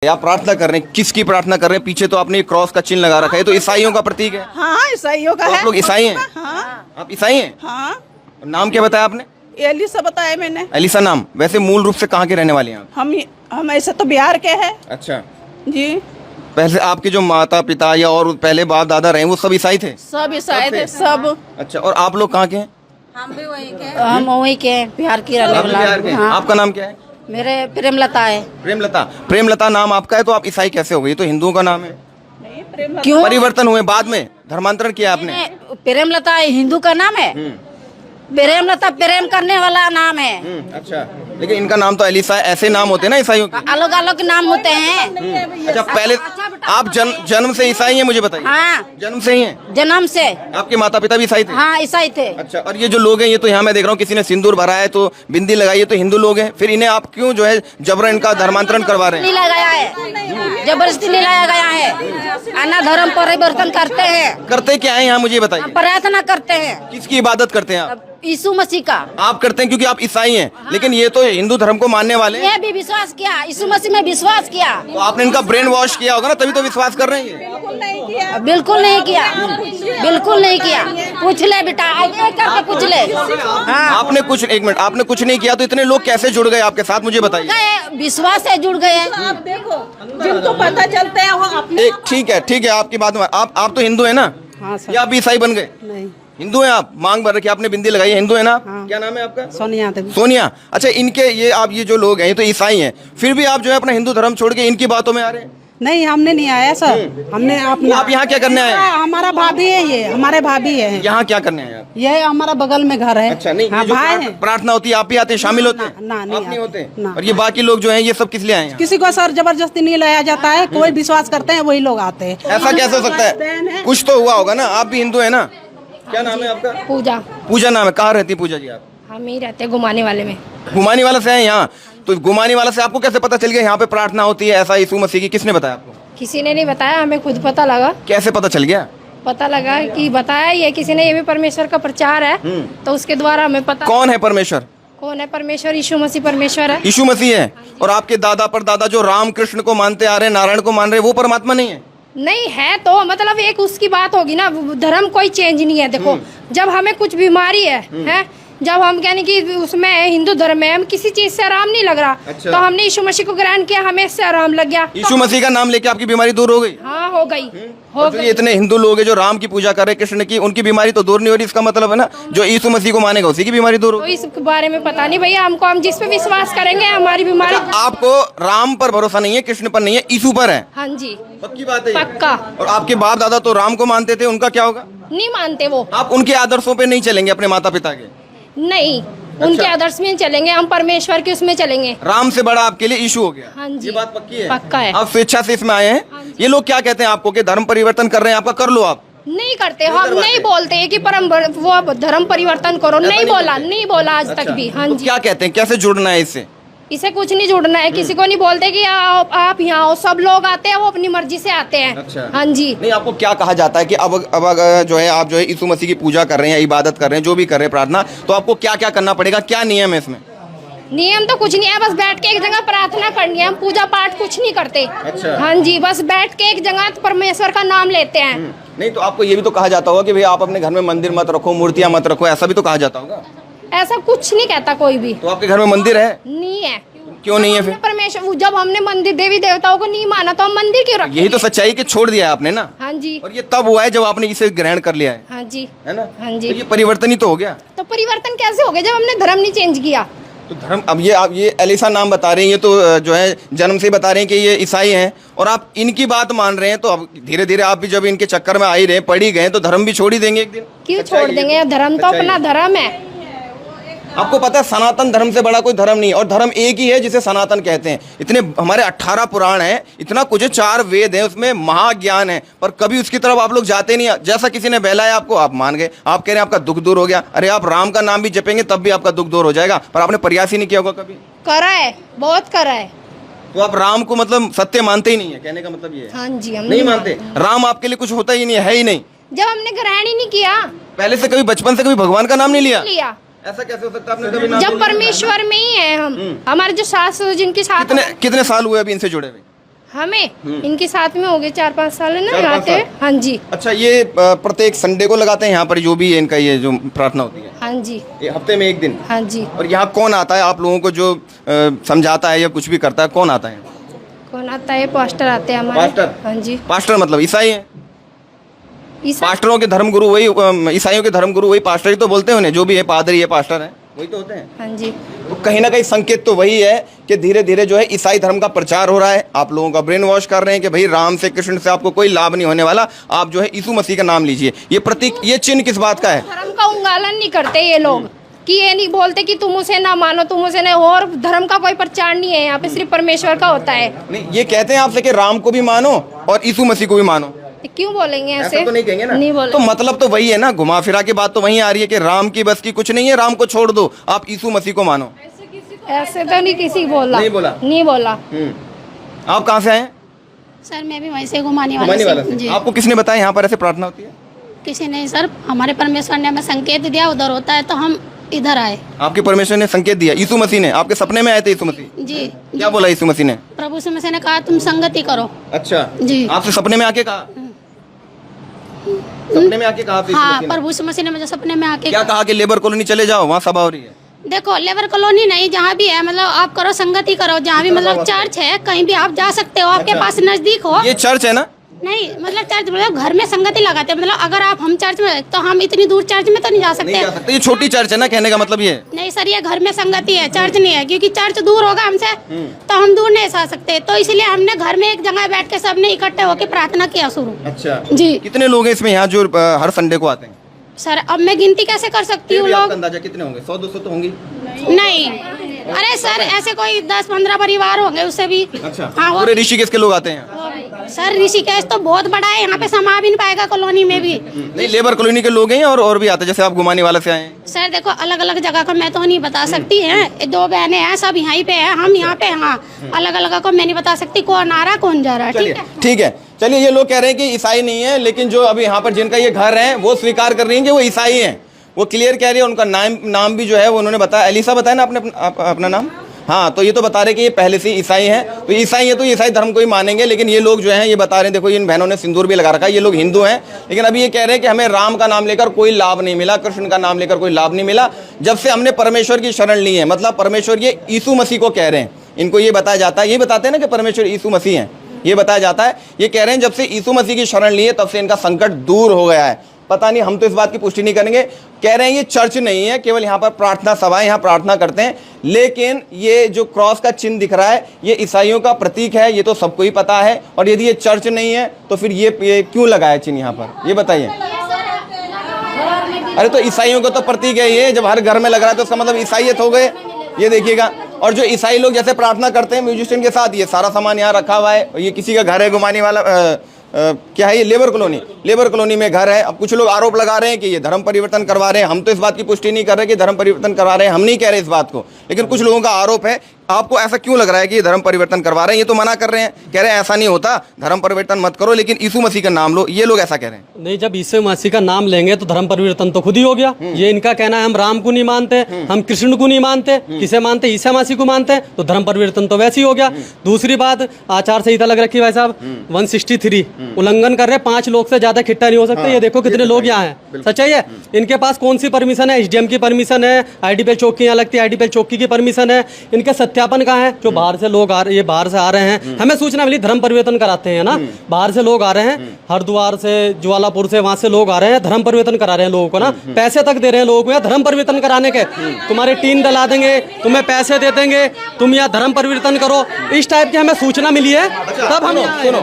आप प्रार्थना कर रहे हैं, किसकी प्रार्थना कर रहे हैं? पीछे तो आपने क्रॉस का चिन्ह लगा रखा है, तो ईसाइयों का प्रतीक है। हाँ, ईसाइयों का तो है। आप लोग ईसाई हैं? हाँ आप ईसाई हैं? हाँ, नाम क्या बताया आपने? एलिसा बताया मैंने। एलिसा नाम। वैसे मूल रूप से कहाँ के रहने वाले हैं आप? हम ऐसे तो बिहार के हैं अच्छा। जी। पहले आपके जो माता पिता या और पहले बाप दादा रहे वो सब ईसाई थे? सब ईसाई थे सब। अच्छा, और आप लोग कहाँ के हैं? हम वहीं के हैं, बिहार की रहने आप भी बिहार के हैं? हाँ। आपका नाम क्या है? मेरे प्रेमलता है। प्रेमलता। प्रेमलता नाम आपका है, तो आप ईसाई कैसे हो गई? तो हिंदुओं का नाम है। क्यों? परिवर्तन हुए बाद में, धर्मांतरण किया आपने। प्रेमलता हिंदू का नाम है। प्रेमलता प्रेम करने वाला नाम है। अच्छा, लेकिन इनका नाम तो एलिसा है। ऐसे नाम होते हैं ना ईसाइयों के। अलग अलग नाम होते हैं। अच्छा, पहले आप जन्म से ईसाई हैं, मुझे बताइए। हाँ, जन्म से ही हैं? जन्म से। आपके माता पिता भी ईसाई थे? हाँ, ईसाई थे। अच्छा, और ये जो लोग हैं, ये तो यहाँ मैं देख रहा हूँ किसी ने सिंदूर भरा है, तो बिंदी लगाई है, तो हिंदू लोग हैं। फिर इन्हें आप क्यों जो है जबरन इनका धर्मांतरण करवा रहे हैं? नहीं लगाया है, जबरदस्ती नहीं लाया गया है। अन्ना धर्म परिवर्तन करते हैं। करते क्या है यहाँ, मुझे बताइए। प्रार्थना करते हैं किसकी इबादत करते हैं आप? यीशु मसीह का। आप करते हैं क्योंकि आप ईसाई हैं, लेकिन ये तो हिंदू धर्म को मानने वाले हैं। ये भी विश्वास किया, यीशु मसीह में विश्वास किया। तो आपने इनका ब्रेन वॉश किया होगा ना, तभी तो विश्वास कर रहे हैं ये। बिल्कुल नहीं किया, बिल्कुल नहीं किया। पूछ ले बेटा, आगे करके पूछ ले। हाँ, आपने कुछ, एक मिनट, आपने कुछ नहीं किया, तो इतने लोग कैसे जुड़ गए आपके साथ, मुझे बताइए। गए, विश्वास से जुड़ गए। आप देखो, जिनको पता चलता है वो अपने। एक ठीक है, आपकी बात में आप तो हिंदू है ना? हाँ सर। या आप ईसाई बन गए? नहीं, हिंदू हैं आप? मांग भर रखी आपने, बिंदी लगाई है, हिंदू है ना आप? हाँ। क्या नाम है आपका? सोनिया देवी। सोनिया। अच्छा, इनके ये आप ये जो लोग हैं, ये तो ईसाई हैं, फिर भी आप जो है अपना हिंदू धर्म छोड़ के इनकी बातों में आ रहे हैं? नहीं, हमने नहीं आया सर। हमने अपना। आप यहाँ क्या करने आए हैं? हमारा भाभी है, ये हमारे भाभी है। यहाँ क्या करने आए आप? ये हमारा बगल में घर है। अच्छा, नहीं, हाँ, ये जो भाई है। प्रार्थना होती है, आप भी आते हैं, शामिल होते हैं? ना, नहीं आप नहीं आते। होते? ना। और ये बाकी लोग जो हैं, ये सब किस लिए आए हैं? किसी को सर जबरदस्ती नहीं लाया जाता है, कोई विश्वास करते हैं वही लोग आते हैं। ऐसा कैसे हो सकता है? कुछ तो हुआ होगा ना, आप भी हिंदू है ना? क्या नाम है आपका? पूजा। पूजा नाम है। कहाँ रहती है पूजा जी आप? हम ही रहते हैं घुमाने वाले में। गुमानी वाला से है यहाँ? तो गुमानी वाला से आपको कैसे पता चल गया यहाँ पे प्रार्थना होती है, ऐसा यीशु मसीह की? किसने बताया आपको? किसी ने नहीं बताया, हमें खुद पता लगा। कैसे पता चल गया? पता लगा कि बताया ये किसी ने, ये भी परमेश्वर का प्रचार है, तो उसके द्वारा हमें पता। कौन है परमेश्वर? कौन है परमेश्वर? यीशु मसीह परमेश्वर है। यीशु मसीह है। और आपके दादा परदादा जो राम कृष्ण को मानते आ रहे हैं, नारायण को मान रहे हैं, वो परमात्मा नहीं है? नहीं है तो मतलब एक उसकी बात होगी ना। धर्म कोई चेंज नहीं है। देखो, जब हमें कुछ बीमारी है, जब हम यानी कि उसमें हिंदू धर्म में हम किसी चीज से आराम नहीं लग रहा, अच्छा। तो हमने यीशु मसीह को ग्रहण किया, हमें इससे आराम लग गया। यीशु मसीह का नाम लेके आपकी बीमारी दूर हो गई? हाँ, हो गई, हो और जो गई। ये इतने हिंदू लोग हैं जो राम की पूजा कर रहे हैं, कृष्ण की, उनकी बीमारी तो दूर नहीं हो रही। इसका मतलब है ना, जो यीशु मसीह को मानेगा उसी की बीमारी दूर तो होगी। इस बारे में पता नहीं भैया हमको। हम जिस पे विश्वास करेंगे हमारी बीमारी। आपको राम पर भरोसा नहीं है, कृष्ण पर नहीं है, यीशु पर है? हाँ जी, पक्की बात है ये? पक्का। और आपके बाप दादा तो राम को मानते थे, उनका क्या होगा? नहीं मानते वो। आप उनके आदर्शों पे नहीं चलेंगे, अपने माता पिता के? नहीं, उनके आदर्श में चलेंगे, हम परमेश्वर के उसमें चलेंगे। राम से बड़ा आपके लिए यीशु हो गया? हाँ जी, ये बात पक्की है? पक्का है। आप स्वेच्छा से इसमें आए हैं? ये लोग क्या कहते हैं आपको कि धर्म परिवर्तन कर रहे हैं आपका? कर लो आप। नहीं करते, हम नहीं बोलते कि वो धर्म परिवर्तन करो, नहीं बोला, नहीं बोला आज तक भी। हाँ तो जी, क्या कहते हैं, कैसे जुड़ना है इससे? इसे कुछ नहीं जुड़ना है, किसी को नहीं बोलते कि आप यहाँ आओ। सब लोग आते हैं, वो अपनी मर्जी से आते हैं। अच्छा। हाँ जी। नहीं, आपको क्या कहा जाता है कि अब अगर जो है आप जो है यीशु मसीह की पूजा कर रहे हैं, इबादत कर रहे हैं, जो भी कर रहे हैं प्रार्थना, तो आपको क्या क्या करना पड़ेगा? क्या नियम है इसमें? नियम तो कुछ नहीं है, बस बैठ के एक जगह प्रार्थना करनी है। हम पूजा पाठ कुछ नहीं करते। अच्छा। हाँ जी, बस बैठ के एक जगह परमेश्वर का नाम लेते हैं। नहीं, तो आपको ये भी तो कहा जाता होगा कि भाई आप अपने घर में मंदिर मत रखो, मूर्तियां मत रखो, ऐसा भी तो कहा जाता होगा? ऐसा कुछ नहीं कहता कोई भी। तो आपके घर में मंदिर है? नहीं है। क्यों नहीं है फिर? परमेश्वर, जब हमने मंदिर देवी देवताओं को नहीं माना तो हम मंदिर क्यों रखेंगे? यही तो सच्चाई कि छोड़ दिया है आपने ना। हाँ जी, और ये तब हुआ है जब आपने इसे ग्रहण कर लिया हाँ जी, है ना? हाँ जी। तो ये परिवर्तन ही तो हो गया। तो परिवर्तन कैसे हो गया जब हमने धर्म नहीं चेंज किया? तो धर्म, अब ये आप ये एलिसा नाम बता रहे हैं, ये तो जो है जन्म से बता रहे हैं कि ये ईसाई हैं, और आप इनकी बात मान रहे हैं, तो अब धीरे धीरे आप भी जब इनके चक्कर में आ ही रहे, पड़ ही गए, तो धर्म भी छोड़ ही देंगे एक दिन? क्यों सच्चाई छोड़ है देंगे? ये धर्म तो सच्चाई अपना है। धर्म है। आपको पता है सनातन धर्म से बड़ा कोई धर्म नहीं, और धर्म एक ही है जिसे सनातन कहते हैं। इतने हमारे 18 पुराण हैं, इतना कुछ है, 4 वेद हैं, उसमें महाज्ञान है, पर कभी उसकी तरफ आप लोग जाते नहीं। जैसा किसी ने बहलाया आपको, आप मान गए, आप कह रहे हैं आपका दुख दूर हो गया। अरे आप राम का नाम भी जपेंगे तब भी आपका दुख दूर हो जाएगा, पर आपने प्रयास ही नहीं किया होगा कभी। करा है, बहुत करा है। तो आप राम को मतलब सत्य मानते ही नहीं है, कहने का मतलब ये है? हाँ जी, हम नहीं मानते। राम आपके लिए कुछ होता ही नहीं है ही नहीं? जब हमने ग्रहण ही नहीं किया। पहले से कभी, बचपन से कभी भगवान का नाम नहीं लिया? लिया। ऐसा कैसे हो सकता है? आपने कभी नाम जब परमेश्वर में ही है हम। हमारे जो सास जिनके साथ कितने साल हुए अभी इनसे जुड़े हुए? हमें इनके साथ में हो गए 4-5 साल है ना 4-5 आते साल। हाँ जी अच्छा, ये प्रत्येक संडे को लगाते हैं यहाँ पर जो भी इनका ये जो प्रार्थना होती है, हाँ जी ये हफ्ते में एक दिन? हाँ जी। और यहाँ कौन आता है आप लोगों को जो समझाता है या कुछ भी करता है, कौन आता है? कौन आता है? पास्टर आते हैं हमारे। पास्टर? हाँ जी। पास्टर मतलब ईसाई है? ईसा पास्टरों के धर्मगुरु वही, ईसाइयों के धर्मगुरु वही पास्टर ही तो बोलते हैं उन्हें, जो भी है पादरी है पास्टर है वही तो होते हैं। हाँ जी। तो कहीं ना कहीं संकेत तो वही है कि धीरे धीरे जो है ईसाई धर्म का प्रचार हो रहा है, आप लोगों का ब्रेन वॉश कर रहे हैं कि भाई राम से कृष्ण से आपको कोई लाभ नहीं होने वाला, आप जो है यीशु मसीह का नाम लीजिए। ये प्रतीक, ये चिन्ह किस बात का है? धर्म का उंगालन नहीं करते ये लोग, कि ये नहीं बोलते कि तुम उसे ना मानो, तुम उसे नहीं, और धर्म का कोई प्रचार नहीं है यहाँ पे, सिर्फ परमेश्वर का होता है। नहीं, ये कहते हैं आपसे कि राम को भी मानो और यीशु मसीह को भी मानो, क्यों बोलेंगे ऐसे? ऐसा तो नहीं कहेंगे ना? नहीं बोलेंगे। तो मतलब तो वही है ना, घुमा फिरा के बात तो वही आ रही है कि राम की बस की कुछ नहीं है, राम को छोड़ दो, आप यीशु मसीह को मानो। ऐसे तो नहीं किसी बोला। नहीं बोला? नहीं बोला। आप कहाँ से आए? सर मैं भी वहीं से घुमाने घुमाने वाला वाला से। जी। आपको किसने बताया यहाँ पर ऐसे प्रार्थना होती है? किसी नहीं सर, हमारे परमेश्वर ने हमें संकेत दिया उधर होता है तो हम इधर आए। आपके परमेश्वर ने संकेत दिया, यीशु मसीह ने आपके सपने में आए थे? यीशु मसीह जी। क्या बोला यीशु मसीह ने? प्रभु से मसीह ने कहा तुम संगति करो। अच्छा जी। आपसे सपने में आके कहा? सपने में आके कहा आपसे यीशु हाँ, मसीह ने? प्रभु से मसीह ने मुझे सपने में आके क्या कहा कि लेबर कॉलोनी चले जाओ, वहाँ सभा हो रही है? देखो लेबर कॉलोनी नहीं, जहाँ भी है मतलब आप करो संगति करो, जहाँ भी मतलब चर्च है कहीं भी आप जा सकते हो, आपके अच्छा। पास नजदीक हो। ये चर्च है ना? नहीं मतलब चर्च मतलब घर में संगति लगाते हैं, मतलब अगर आप हम चर्च में तो हम इतनी दूर चर्च में तो नहीं जा नहीं जा सकते। सकते, ये छोटी चर्च है ना, कहने का मतलब ये है। नहीं सर, ये घर में संगति है, चर्च नहीं है, क्योंकि चर्च दूर होगा हमसे तो हम दूर नहीं जा सकते, तो इसलिए हमने घर में एक जगह बैठ के सबने इकट्ठे होकर प्रार्थना किया शुरू। अच्छा जी कितने लोग हैं इसमें यहाँ जो हर संडे को आते हैं? सर, अब मैं गिनती कैसे कर सकती फिर हूँ भी आपका लोग? अंदाजा कितने होंगे? 100-200 तो होंगी? नहीं, अरे सर ऐसे कोई 10-15 परिवार होंगे उससे भी। अच्छा हाँ वो पूरे ऋषिकेश के लोग आते हैं? सर ऋषिकेश तो बहुत बड़ा है, यहाँ पे समा भी नहीं पाएगा कॉलोनी में भी। नहीं, लेबर कॉलोनी के लोग हैं और भी आते हैं, जैसे आप घुमाने वाले से आए हैं? सर देखो अलग अलग जगह का मैं तो नहीं बता सकती है, 2 बहनें हैं सब यहीं पे हैं, हम यहाँ पे। हाँ अलग अलग का मैं नहीं बता सकती कौन आ रहा कौन जा रहा है। ठीक है ठीक है, चलिए ये लोग कह रहे हैं कि ईसाई नहीं है, लेकिन जो अभी यहाँ पर जिनका ये घर है वो स्वीकार कर रही हैं कि वो ईसाई हैं, वो क्लियर कह रही है। उनका नाम भी जो है वो उन्होंने बताया, एलिसा बताया ना आपने अपना नाम? हाँ, तो ये तो बता रहे कि ये पहले से ईसाई हैं, तो ईसाई है तो ईसाई धर्म को ही मानेंगे। लेकिन ये लोग जो हैं ये बता रहे हैं, देखो इन बहनों ने सिंदूर भी लगा रखा है, ये लोग हिंदू हैं, लेकिन अभी ये कह रहे हैं कि हमें राम का नाम लेकर कोई लाभ नहीं मिला, कृष्ण का नाम लेकर कोई लाभ नहीं मिला, जब से हमने परमेश्वर की शरण ली है। मतलब परमेश्वर ये यीशु मसीह को कह रहे हैं, इनको ये बताया जाता है, ये बताते हैं ना कि परमेश्वर यीशु मसीह हैं, ये बताया जाता है। ये कह रहे हैं जब से यीशु मसीह की शरण ली है तब से इनका संकट दूर हो गया है। पता नहीं, हम तो इस बात की पुष्टि नहीं करेंगे। कह रहे हैं ये चर्च नहीं है, केवल यहाँ पर प्रार्थना सभा है, यहाँ प्रार्थना करते हैं। लेकिन ये जो क्रॉस का चिन्ह दिख रहा है ये ईसाइयों का प्रतीक है, ये तो सबको ही पता है। और यदि ये चर्च नहीं है तो फिर ये क्यों लगाया चिन्ह यहाँ पर, ये बताइए। अरे तो ईसाइयों का तो प्रतीक है ये, जब हर घर में लग रहा है तो उसका मतलब ईसाइयत हो गए। ये देखिएगा, और जो ईसाई लोग जैसे प्रार्थना करते हैं म्यूजिशियन के साथ, ये सारा सामान यहाँ रखा हुआ है, और ये किसी का घर है घुमाने वाला क्या है ये? लेबर कॉलोनी में घर है। अब कुछ लोग आरोप लगा रहे हैं कि ये धर्म परिवर्तन करवा रहे हैं, हम तो इस बात की पुष्टि नहीं कर रहे कि धर्म परिवर्तन करवा रहे हैं, हम नहीं कह रहे इस बात को, लेकिन कुछ लोगों का आरोप है। आपको ऐसा क्यों लग रहा है कि ये धर्म परिवर्तन करवा रहे हैं? ये तो मना कर रहे हैं, कह रहे हैं ऐसा नहीं होता, धर्म परिवर्तन मत करो, लेकिन यीशु मसीह का नाम लो, ये लोग ऐसा कह रहे हैं। नहीं, जब यीशु मसीह का नाम लेंगे तो धर्म परिवर्तन तो खुद ही हो गया। ये इनका कहना है हम राम को नहीं मानते, हम कृष्ण को नहीं मानते, किसे मानते? ईसा मसीह को मानते हैं, तो धर्म परिवर्तन तो वैसे ही हो गया। दूसरी बात, आचार संहिता लग रखी भाई साहब, 163 उल्लंघन कर रहे, 5 लोग से ज्यादा इकट्ठा नहीं हो सकते। ये देखो कितने लोग यहाँ हैं, सच्चाई है। इनके पास कौन सी परमिशन है? SDM की परमिशन है, IDPL चौकी यहाँ लगती है, IDPL चौकी की परमिशन है। इनके सत्यापन कहाँ है? जो बाहर से लोग आ रहे, ये बाहर से आ रहे हैं, हमें सूचना मिली धर्म परिवर्तन कराते हैं ना, बाहर से लोग आ रहे हैं, हरिद्वार से, ज्वालापुर से, वहां से लोग आ रहे हैं, धर्म परिवर्तन करा रहे हैं लोगों को ना, पैसे तक दे रहे हैं लोगों को यहाँ धर्म परिवर्तन कराने के। तुम्हारे टीन डला देंगे, तुम्हें पैसे दे देंगे, तुम यहाँ धर्म परिवर्तन करो, इस टाइप की हमें सूचना मिली है। तब हम सुनो